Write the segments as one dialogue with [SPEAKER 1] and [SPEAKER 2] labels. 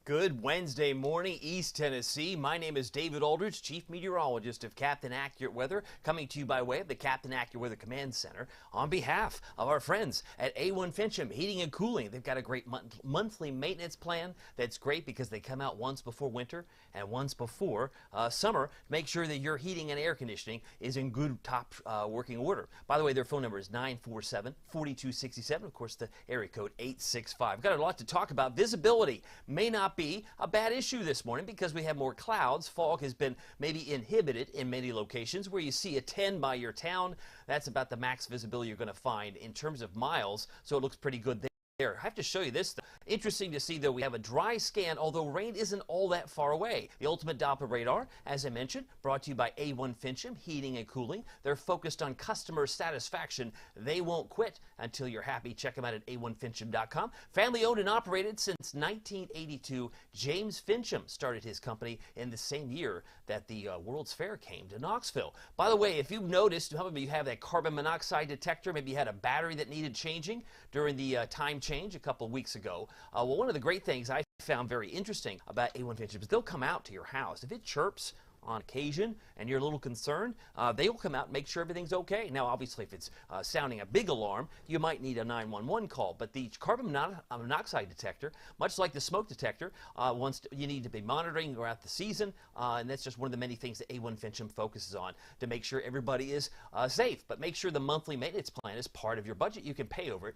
[SPEAKER 1] Good Wednesday morning, East Tennessee. My name is David Aldridge, Chief Meteorologist of Captain Accurate Weather, coming to you by way of the Captain Accurate Weather Command Center on behalf of our friends at A1 Fincham Heating and Cooling. They've got a great monthly maintenance plan that's great because they come out once before winter and once before summer to make sure that your heating and air conditioning is in good top working order. By the way, their phone number is 947-4267. Of course, the area code 865. Got a lot to talk about. Visibility may not be a bad issue this morning because we have more clouds. Fog has been maybe inhibited in many locations where you see a 10 by your town. That's about the max visibility you're going to find in terms of miles, so it looks pretty good there. I have to show you this. Interesting to see, though, we have a dry scan, although rain isn't all that far away. The Ultimate Doppler Radar, as I mentioned, brought to you by A1 Fincham Heating and Cooling. They're focused on customer satisfaction. They won't quit until you're happy. Check them out at a1fincham.com. Family owned and operated since 1982. James Fincham started his company in the same year that the World's Fair came to Knoxville. By the way, if you've noticed, some of you have that carbon monoxide detector. Maybe you had a battery that needed changing during the time change a couple of weeks ago. Well, one of the great things I found very interesting about A1 Fincham is they'll come out to your house. If it chirps on occasion and you're a little concerned, they will come out and make sure everything's okay. Now, obviously, if it's sounding a big alarm, you might need a 911 call. But the carbon monoxide detector, much like the smoke detector, you need to be monitoring throughout the season, and that's just one of the many things that A1 Fincham focuses on to make sure everybody is safe. But make sure the monthly maintenance plan is part of your budget. You can pay over it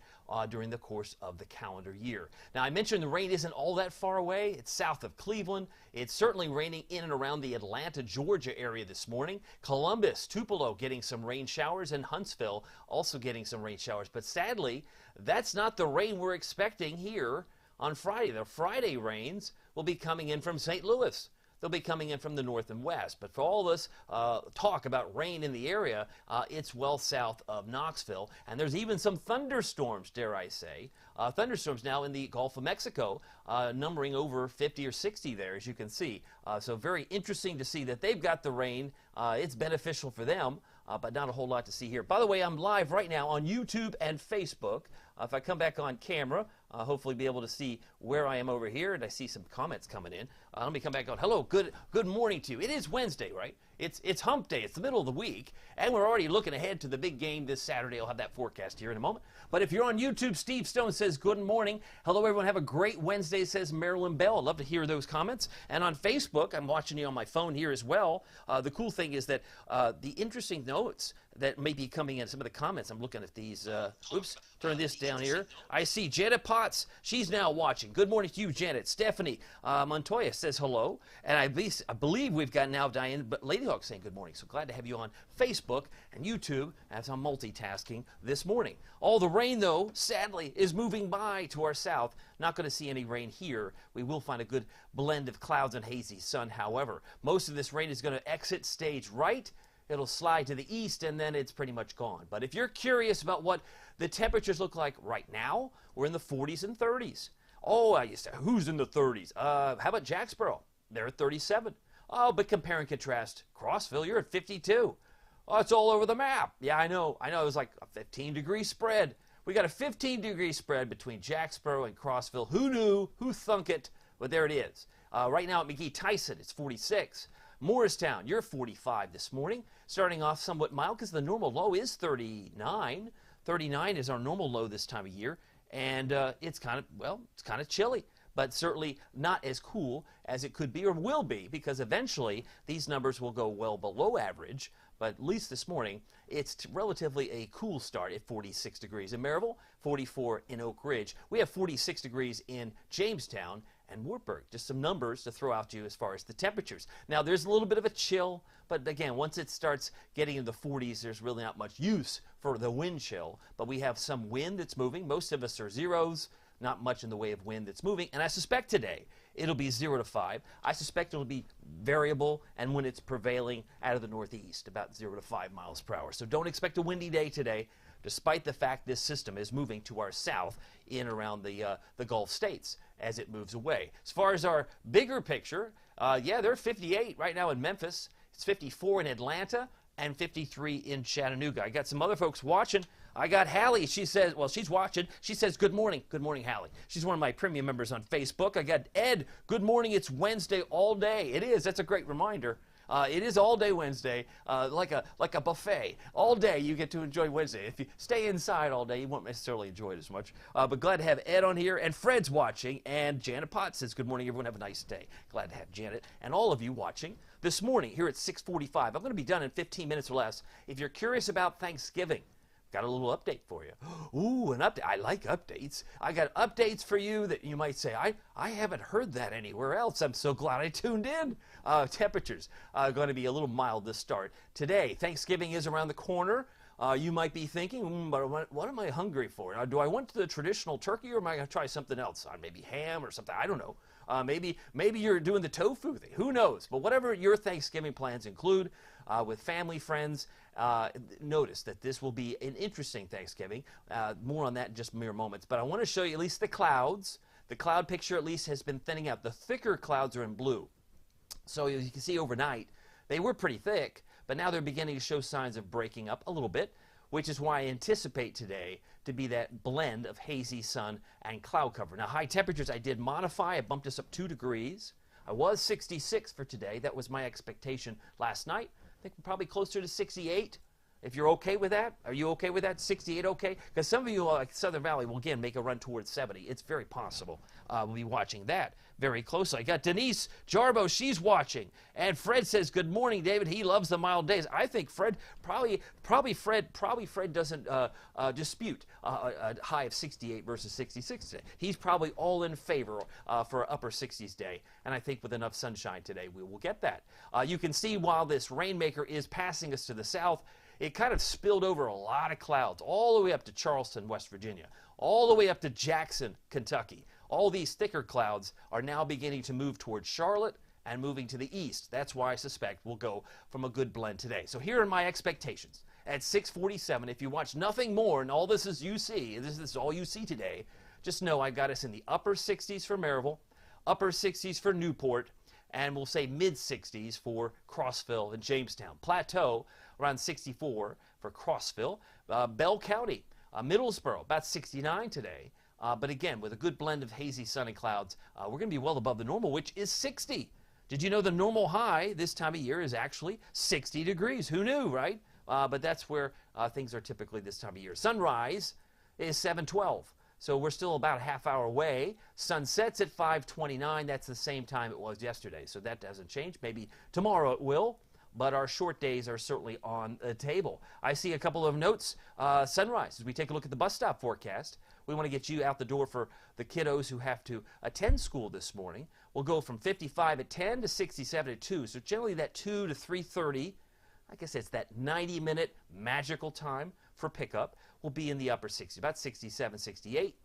[SPEAKER 1] during the course of the calendar year. Now, I mentioned the rain isn't all that far away. It's south of Cleveland. It's certainly raining in and around the Atlanta, Georgia area this morning. Columbus, Tupelo getting some rain showers, and Huntsville also getting some rain showers. But sadly, that's not the rain we're expecting here on Friday. The Friday rains will be coming in from St. Louis. They'll be coming in from the north and west. But for all this talk about rain in the area, it's well south of Knoxville. And there's even some thunderstorms, dare I say. Thunderstorms now in the Gulf of Mexico, numbering over 50 or 60 there, as you can see. So very interesting to see that they've got the rain. It's beneficial for them, but not a whole lot to see here. By the way, I'm live right now on YouTube and Facebook. If I come back on camera, hopefully be able to see where I am over here, and I see some comments coming in. Let me come back on. Hello, good morning to you. It is Wednesday, right? It's hump day. It's the middle of the week, and we're already looking ahead to the big game this Saturday. I'll have that forecast here in a moment. But if you're on YouTube, Steve Stone says, good morning. Hello, everyone. Have a great Wednesday, says Marilyn Bell. I'd love to hear those comments. And on Facebook, I'm watching you on my phone here as well. The cool thing is that the interesting notes that may be coming in, some of the comments, I'm looking at these. Oops, turn this down here. I see Janet Potts. She's now watching. Good morning to you, Janet. Stephanie Montoya says hello. And I believe we've got now Diane Ladyhawk saying good morning. So glad to have you on Facebook and YouTube as I'm multitasking this morning. All the rain, though, sadly, is moving by to our south. Not going to see any rain here. We will find a good blend of clouds and hazy sun, however. Most of this rain is going to exit stage right. It'll slide to the east, and then it's pretty much gone. But if you're curious about what the temperatures look like right now, we're in the 40s and 30s. Oh, I used to, who's in the 30s? How about Jacksboro? They're at 37. Oh, but compare and contrast, Crossville, you're at 52. Oh, it's all over the map. Yeah, I know. It was like a 15-degree spread. We got a 15-degree spread between Jacksboro and Crossville. Who knew? Who thunk it? But there it is. Right now at McGee-Tyson, it's 46. Morristown, you're 45 this morning, starting off somewhat mild because the normal low is 39. 39 is our normal low this time of year, and it's kind of chilly, but certainly not as cool as it could be or will be, because eventually these numbers will go well below average. But at least this morning, it's relatively a cool start at 46 degrees in Maryville, 44 in Oak Ridge. We have 46 degrees in Jamestown and Wartburg. Just some numbers to throw out to you as far as the temperatures. Now, there's a little bit of a chill, but again, once it starts getting into the 40s, there's really not much use for the wind chill. But we have some wind that's moving. Most of us are zeros, not much in the way of wind that's moving. And I suspect today it'll be 0 to 5. I suspect it'll be variable, and when it's prevailing out of the northeast, about 0 to 5 miles per hour. So don't expect a windy day today, despite the fact this system is moving to our south in around the Gulf states as it moves away. As far as our bigger picture, yeah, they're 58 right now in Memphis. It's 54 in Atlanta and 53 in Chattanooga. I got some other folks watching. I got Hallie. She says, well, she's watching. She says, good morning. Good morning, Hallie. She's one of my premium members on Facebook. I got Ed. Good morning. It's Wednesday all day. It is. That's a great reminder. It is all day Wednesday, like a buffet. All day you get to enjoy Wednesday. If you stay inside all day, you won't necessarily enjoy it as much. But glad to have Ed on here, and Fred's watching, and Janet Potts says, good morning, everyone. Have a nice day. Glad to have Janet and all of you watching this morning here at 6:45. I'm going to be done in 15 minutes or less. If you're curious about Thanksgiving, got a little update for you. Ooh, an update. I like updates. I got updates for you that you might say, I haven't heard that anywhere else. I'm so glad I tuned in. Temperatures are going to be a little mild to start. Today, Thanksgiving is around the corner. You might be thinking, but what am I hungry for? Do I want the traditional turkey, or am I going to try something else? Maybe ham or something. I don't know. Maybe you're doing the tofu thing. Who knows? But whatever your Thanksgiving plans include, with family, friends, notice that this will be an interesting Thanksgiving. More on that in just mere moments. But I want to show you at least the clouds. The cloud picture at least has been thinning out. The thicker clouds are in blue. So as you can see overnight, they were pretty thick, but now they're beginning to show signs of breaking up a little bit, which is why I anticipate today to be that blend of hazy sun and cloud cover. Now, high temperatures I did modify. I bumped us up 2 degrees. I was 66 for today. That was my expectation last night. I think we're probably closer to 68. If you're okay with that, are you okay with that? 68 okay? Because some of you, like Southern Valley, will again make a run towards 70. It's very possible. We'll be watching that very closely. I got Denise Jarbo. She's watching. And Fred says, good morning, David. He loves the mild days. I think Fred, probably Fred doesn't dispute a high of 68 versus 66 today. He's probably all in favor for an upper 60s day. And I think with enough sunshine today, we will get that. You can see while this rainmaker is passing us to the south, it kind of spilled over a lot of clouds all the way up to Charleston, West Virginia, all the way up to Jackson, Kentucky. All these thicker clouds are now beginning to move towards Charlotte and moving to the east. That's why I suspect we'll go from a good blend today. So here are my expectations. At 6:47, if you watch nothing more and all this is you see, this is all you see today, just know I got us in the upper 60s for Maryville, upper 60s for Newport, and we'll say mid-60s for Crossville and Jamestown. Plateau, around 64 for Crossville. Bell County, Middlesboro, about 69 today. But again, with a good blend of hazy sun and clouds, we're going to be well above the normal, which is 60. Did you know the normal high this time of year is actually 60 degrees? Who knew, right? But that's where things are typically this time of year. Sunrise is 7:12. So we're still about a half hour away. Sun sets at 5:29. That's the same time it was yesterday. So that doesn't change. Maybe tomorrow it will. But our short days are certainly on the table. I see a couple of notes. Sunrise, as we take a look at the bus stop forecast, we want to get you out the door for the kiddos who have to attend school this morning. We'll go from 55 at 10 to 67 at 2. So generally that 2 to 3:30, I guess it's that 90-minute magical time for pickup, will be in the upper 60s, about 67, 68,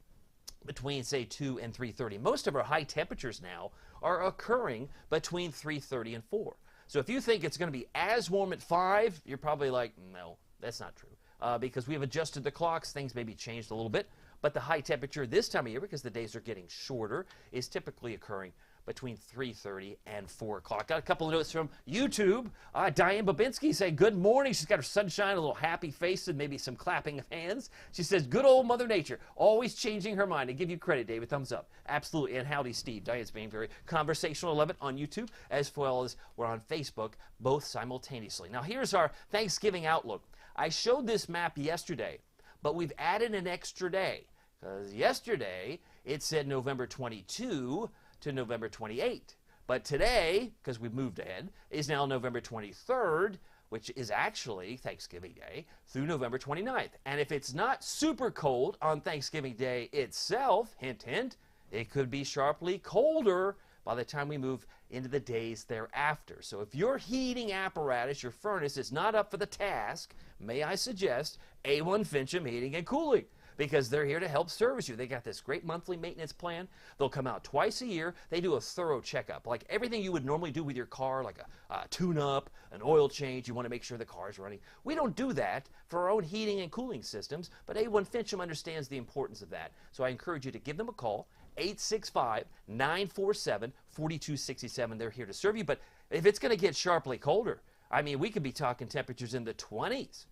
[SPEAKER 1] between, say, 2 and 3:30. Most of our high temperatures now are occurring between 3:30 and 4. So if you think it's going to be as warm at 5, you're probably like, no, that's not true. Because we have adjusted the clocks, things maybe changed a little bit. But the high temperature this time of year, because the days are getting shorter, is typically occurring between 3:30 and 4 o'clock. Got a couple of notes from YouTube. Diane Babinski saying, good morning. She's got her sunshine, a little happy face, and maybe some clapping of hands. She says, good old Mother Nature, always changing her mind. I give you credit, David. Thumbs up. Absolutely. And howdy, Steve. Diane's being very conversational. I love it on YouTube, as well as we're on Facebook, both simultaneously. Now, here's our Thanksgiving outlook. I showed this map yesterday, but we've added an extra day. Because yesterday, it said November 22 to November 28. But today, because we've moved ahead, is now November 23rd, which is actually Thanksgiving Day, through November 29th. And if it's not super cold on Thanksgiving Day itself, hint, hint, it could be sharply colder by the time we move into the days thereafter. So if your heating apparatus, your furnace, is not up for the task, may I suggest A1 Fincham Heating and Cooling, because they're here to help service you. They got this great monthly maintenance plan. They'll come out twice a year. They do a thorough checkup, like everything you would normally do with your car, like a tune-up, an oil change. You want to make sure the car is running. We don't do that for our own heating and cooling systems, but A1 Fincham understands the importance of that. So I encourage you to give them a call, 865-947-4267. They're here to serve you. But if it's going to get sharply colder, I mean, we could be talking temperatures in the 20s.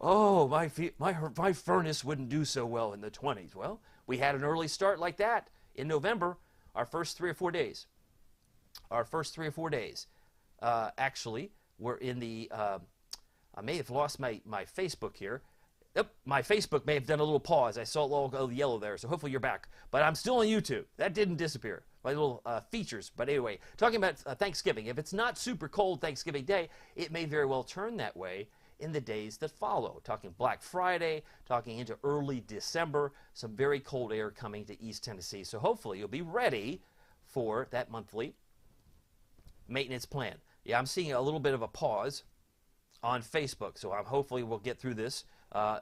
[SPEAKER 1] Oh, my furnace wouldn't do so well in the 20s. Well, we had an early start like that in November, our first 3 or 4 days. Our first 3 or 4 days, actually, were in the, I may have lost my Facebook here. Yep, my Facebook may have done a little pause. I saw it all go yellow there, so hopefully you're back. But I'm still on YouTube. That didn't disappear. My little features. But anyway, talking about Thanksgiving. If it's not super cold Thanksgiving Day, it may very well turn that way in the days that follow. Talking Black Friday, talking into early December, some very cold air coming to East Tennessee. So hopefully you'll be ready for that monthly maintenance plan. Yeah, I'm seeing a little bit of a pause on Facebook, so hopefully we'll get through this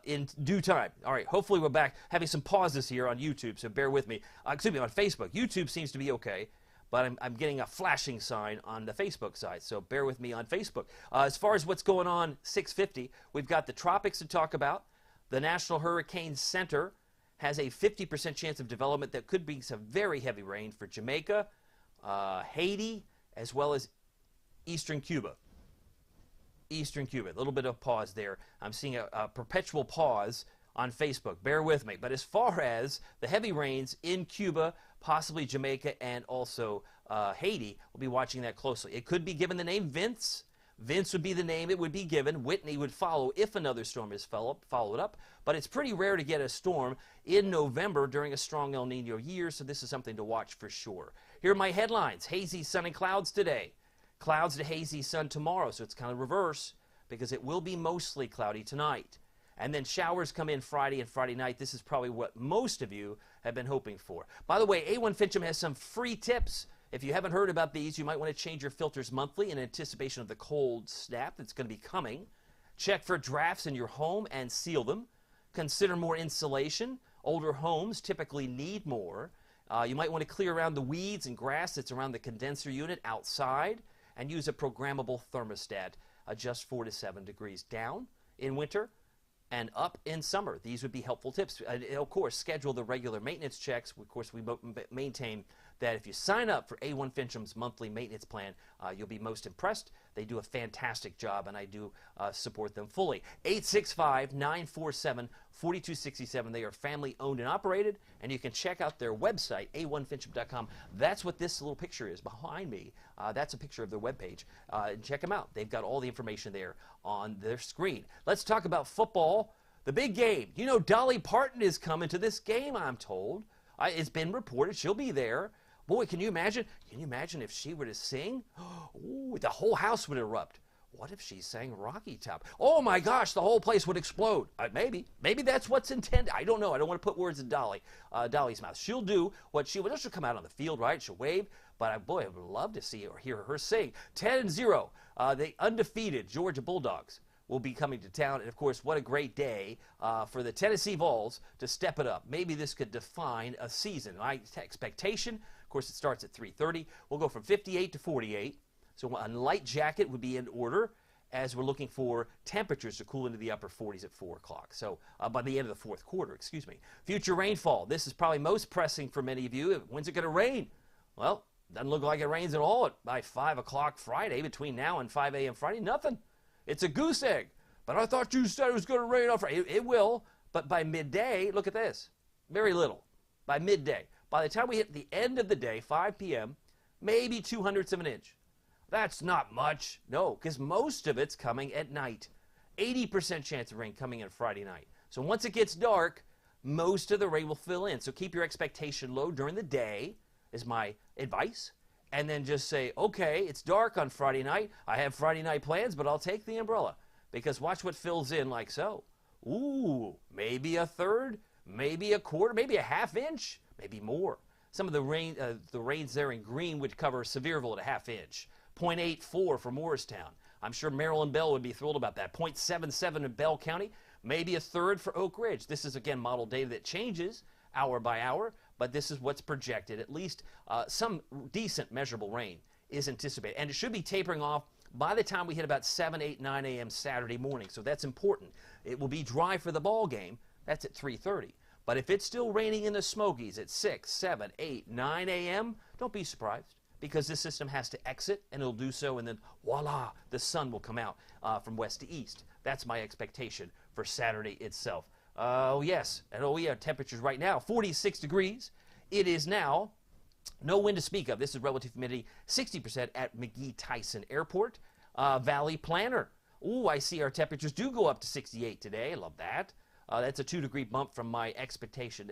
[SPEAKER 1] in due time. All right, hopefully we're back having some pauses here on YouTube, so bear with me. Excuse me, on Facebook. YouTube seems to be okay, but I'm getting a flashing sign on the Facebook side, so bear with me on Facebook. As far as what's going on 650, we've got the tropics to talk about. The National Hurricane Center has a 50% chance of development that could be some very heavy rain for Jamaica, Haiti, as well as eastern Cuba. Eastern Cuba. A little bit of pause there. I'm seeing a perpetual pause on Facebook. Bear with me. But as far as the heavy rains in Cuba, possibly Jamaica, and also Haiti, we'll be watching that closely. It could be given the name Vince. Vince would be the name it would be given. Whitney would follow if another storm is followed up. But it's pretty rare to get a storm in November during a strong El Nino year, so this is something to watch for sure. Here are my headlines. Hazy, sun, and clouds today. Clouds to hazy sun tomorrow, so it's kind of reverse because it will be mostly cloudy tonight. And then showers come in Friday and Friday night. This is probably what most of you have been hoping for. By the way, A1 Fincham has some free tips. If you haven't heard about these, you might want to change your filters monthly in anticipation of the cold snap that's going to be coming. Check for drafts in your home and seal them. Consider more insulation. Older homes typically need more. You might want to clear around the weeds and grass that's around the condenser unit outside, and use a programmable thermostat. Adjust 4 to 7 degrees down in winter and up in summer. These would be helpful tips. Of course, schedule the regular maintenance checks. Of course, we maintain that if you sign up for A1 Fincham's monthly maintenance plan, you'll be most impressed. They do a fantastic job, and I do support them fully. 865-947-4267. They are family-owned and operated, and you can check out their website, a1fincham.com. That's what this little picture is behind me. That's a picture of their webpage. Check them out. They've got all the information there on their screen. Let's talk about football. The big game. You know, Dolly Parton is coming to this game, I'm told. It's been reported she'll be there. Boy, can you imagine? Can you imagine if she were to sing? Ooh, the whole house would erupt. What if she sang Rocky Top? Oh my gosh, the whole place would explode. Maybe that's what's intended. I don't know. I don't want to put words in Dolly's mouth. She'll do what she'll come out on the field, right? She'll wave. But boy, I would love to see or hear her sing. 10-0, the undefeated Georgia Bulldogs will be coming to town. And, of course, what a great day for the Tennessee Vols to step it up. Maybe this could define a season. My expectation, of course, it starts at 3:30. We'll go from 58 to 48. So a light jacket would be in order as we're looking for temperatures to cool into the upper 40s at 4 o'clock. So by the end of the fourth quarter, excuse me. Future rainfall. This is probably most pressing for many of you. When's it going to rain? Well, doesn't look like it rains at all by 5 o'clock Friday. Between now and 5 a.m. Friday, nothing. It's a goose egg. But I thought you said it was going to rain on Friday. It will, but by midday, look at this. Very little. By midday. By the time we hit the end of the day, 5 p.m., maybe 2/100 of an inch. That's not much. No, because most of it's coming at night. 80% chance of rain coming in Friday night. So once it gets dark, most of the rain will fill in. So keep your expectation low during the day is my advice. And then just say, okay, it's dark on Friday night. I have Friday night plans, but I'll take the umbrella. Because watch what fills in like so. Ooh, maybe a third, maybe a quarter, maybe a half inch, maybe more. Some of the rains there in green would cover Sevierville at a half inch. 0.84 for Morristown. I'm sure Maryland Bell would be thrilled about that. 0.77 in Bell County, maybe a third for Oak Ridge. This is, again, model data that changes hour by hour, but this is what's projected. At least some decent measurable rain is anticipated. And it should be tapering off by the time we hit about 7, 8, 9 a.m. Saturday morning. So that's important. It will be dry for the ball game. That's at 3:30. But if it's still raining in the Smokies at 6, 7, 8, 9 a.m., don't be surprised, because this system has to exit, and it'll do so, and then voila, the sun will come out from west to east That's my expectation for Saturday itself. Oh, yes. And oh, yeah, temperatures right now, 46 degrees. It is now no wind to speak of. This is relative humidity, 60% at McGee-Tyson Airport. Valley Planner. Ooh, I see our temperatures do go up to 68 today. I love that. That's a 2-degree bump from my expectation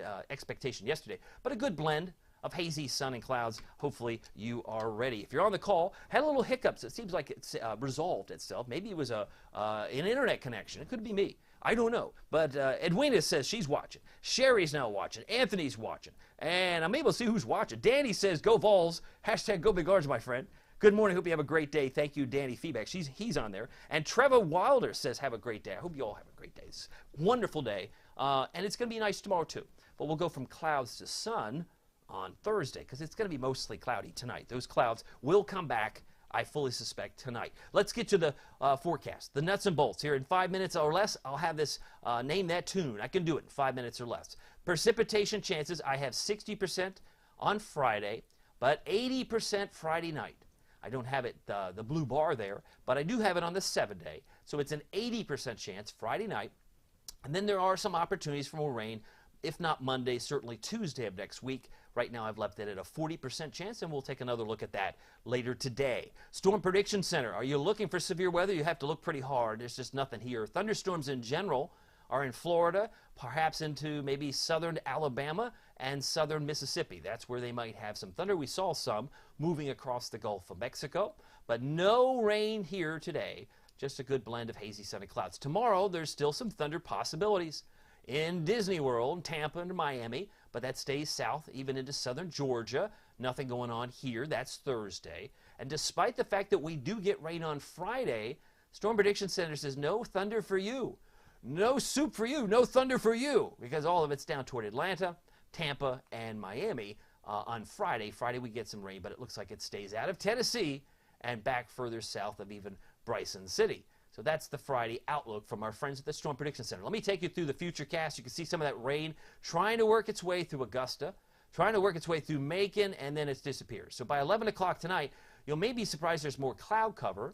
[SPEAKER 1] yesterday. But a good blend of hazy sun and clouds. Hopefully you are ready. If you're on the call, had a little hiccups. It seems like it's resolved itself. Maybe it was an internet connection. It could be me. I don't know. But Edwina says she's watching. Sherry's now watching. Anthony's watching. And I'm able to see who's watching. Danny says, go Vols. Hashtag go Big Orange, my friend. Good morning. Hope you have a great day. Thank you, Danny Feedback. He's on there. And Trevor Wilder says, have a great day. I hope you all have a great day. It's a wonderful day. And it's going to be nice tomorrow, too. But we'll go from clouds to sun on Thursday because it's going to be mostly cloudy tonight. Those clouds will come back, I fully suspect, tonight. Let's get to the forecast, the nuts and bolts. Here in 5 minutes or less, I'll have this, name that tune. I can do it in 5 minutes or less. Precipitation chances, I have 60% on Friday, but 80% Friday night. I don't have it, the blue bar there, but I do have it on the 7-day. So it's an 80% chance Friday night. And then there are some opportunities for more rain, if not Monday, certainly Tuesday of next week. Right now I've left it at a 40% chance, and we'll take another look at that later today. Storm Prediction Center. Are you looking for severe weather? You have to look pretty hard. There's just nothing here. Thunderstorms in general are in Florida, perhaps into maybe southern Alabama and southern Mississippi. That's where they might have some thunder. We saw some moving across the Gulf of Mexico, but no rain here today. Just a good blend of hazy sunny clouds. Tomorrow, there's still some thunder possibilities in Disney World, Tampa and Miami, but that stays south, even into southern Georgia. Nothing going on here. That's Thursday. And despite the fact that we do get rain on Friday, Storm Prediction Center says no thunder for you. No soup for you, no thunder for you, because all of it's down toward Atlanta, Tampa, and Miami on Friday. Friday we get some rain, but it looks like it stays out of Tennessee and back further south of even Bryson City. So that's the Friday outlook from our friends at the Storm Prediction Center. Let me take you through the futurecast. You can see some of that rain trying to work its way through Augusta, trying to work its way through Macon, and then it disappears. So by 11 o'clock tonight, you'll maybe be surprised there's more cloud cover,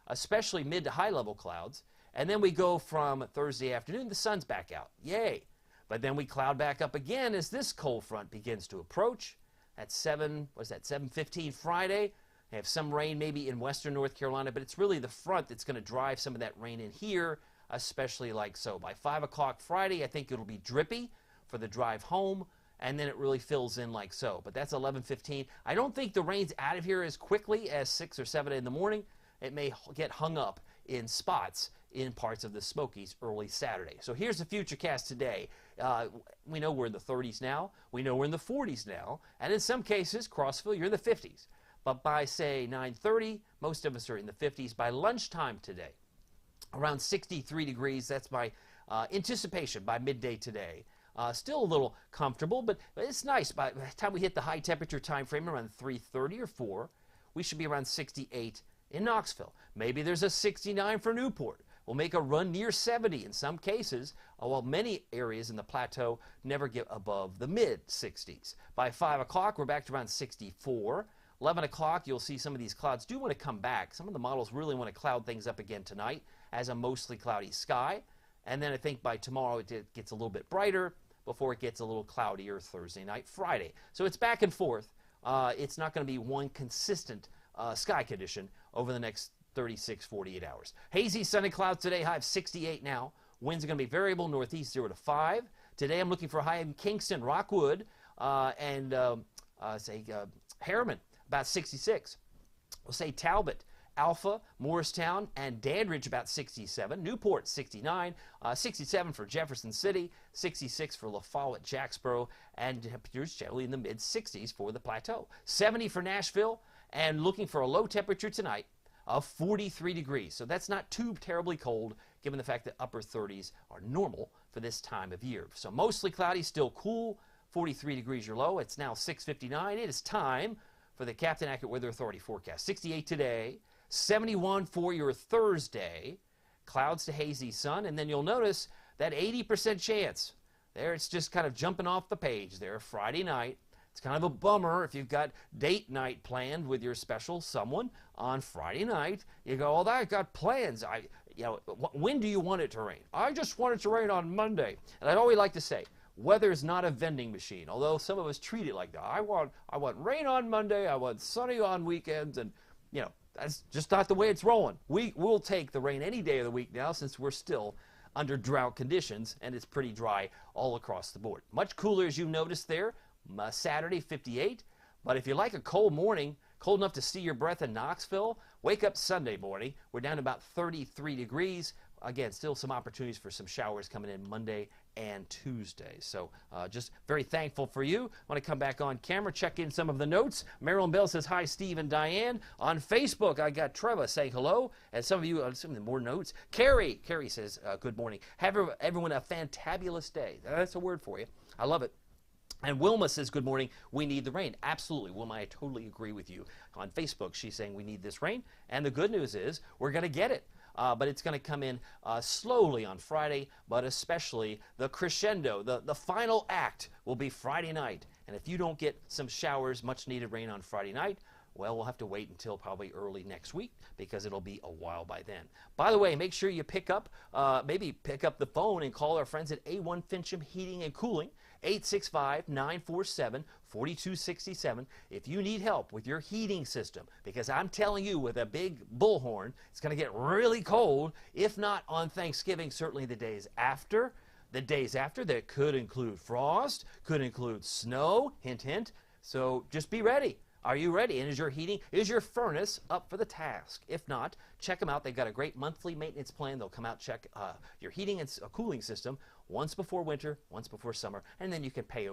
[SPEAKER 1] especially mid to high level clouds. And then we go from Thursday afternoon, the sun's back out. Yay. But then we cloud back up again as this cold front begins to approach. At 7:15 Friday. They have some rain maybe in western North Carolina, but it's really the front that's going to drive some of that rain in here, especially like so. By 5 o'clock Friday, I think it'll be drippy for the drive home, and then it really fills in like so. But that's 11:15. I don't think the rain's out of here as quickly as 6 or 7 in the morning. It may get hung up in spots in parts of the Smokies early Saturday. So here's the futurecast today. We know we're in the 30s now. We know we're in the 40s now. And in some cases, Crossville, you're in the 50s. But by, say, 9:30, most of us are in the 50s. By lunchtime today, around 63 degrees. That's my anticipation by midday today. Still a little comfortable, but it's nice. By the time we hit the high temperature time frame, around 3:30 or 4, we should be around 68 in Knoxville. Maybe there's a 69 for Newport. We'll make a run near 70 in some cases, while many areas in the plateau never get above the mid-60s. By 5 o'clock, we're back to around 64. 11 o'clock, you'll see some of these clouds do want to come back. Some of the models really want to cloud things up again tonight as a mostly cloudy sky. And then I think by tomorrow it gets a little bit brighter before it gets a little cloudier Thursday night, Friday. So it's back and forth. It's not going to be one consistent sky condition over the next 36, 48 hours. Hazy, sunny clouds today, high of 68 now. Winds are going to be variable, northeast 0 to 5. Today I'm looking for a high in Kingston, Rockwood, and Harriman, about 66. We'll say Talbot, Alpha, Morristown, and Dandridge about 67. Newport 69, 67 for Jefferson City, 66 for La Follette, Jacksboro, and temperatures generally in the mid-60s for the plateau. 70 for Nashville, and looking for a low temperature tonight of 43 degrees. So that's not too terribly cold, given the fact that upper 30s are normal for this time of year. So mostly cloudy, still cool, 43 degrees your low. It's now 6:59. It is time for the Captain Accurate Weather Authority forecast. 68 today, 71 for your Thursday, clouds to hazy sun, and then you'll notice that 80% chance. There it's just kind of jumping off the page there, Friday night. It's kind of a bummer if you've got date night planned with your special someone on Friday night. You go, oh, I've got plans. you know, when do you want it to rain? I just want it to rain on Monday. And I'd always like to say, weather is not a vending machine, although some of us treat it like that. I want rain on Monday, I want sunny on weekends, and, you know, that's just not the way it's rolling. We'll take the rain any day of the week now, since we're still under drought conditions, and it's pretty dry all across the board. Much cooler, as you noticed there, Saturday, 58. But if you like a cold morning, cold enough to see your breath in Knoxville, wake up Sunday morning. We're down to about 33 degrees. Again, still some opportunities for some showers coming in Monday and Tuesday. So just very thankful for you. I want to come back on camera, check in some of the notes. Marilyn Bell says, hi, Steve and Diane. On Facebook, I got Trevor saying hello. And some of you, some of the more notes. Carrie says, good morning. Have everyone a fantabulous day. That's a word for you. I love it. And Wilma says, good morning, we need the rain. Absolutely, Wilma, I totally agree with you. On Facebook, she's saying we need this rain. And the good news is we're going to get it. But it's going to come in slowly on Friday, but especially the crescendo, the final act will be Friday night. And if you don't get some showers, much needed rain on Friday night, well, we'll have to wait until probably early next week because it'll be a while by then. By the way, make sure you maybe pick up the phone and call our friends at A1 Fincham Heating and Cooling, 865-947-4267 if you need help with your heating system, because I'm telling you, with a big bullhorn, it's going to get really cold, if not on Thanksgiving, certainly the days after. The days after, that could include frost, could include snow, hint, hint. So just be ready. Are you ready? And is your furnace up for the task? If not, check them out. They've got a great monthly maintenance plan. They'll come out, check your heating and cooling system once before winter, once before summer, and then you can pay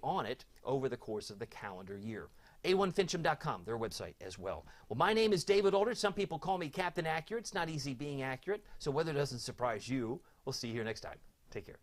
[SPEAKER 1] on it over the course of the calendar year. A1Fincham.com, their website as well. Well, my name is David Aldrich. Some people call me Captain Accurate. It's not easy being accurate, so weather doesn't surprise you. We'll see you here next time. Take care.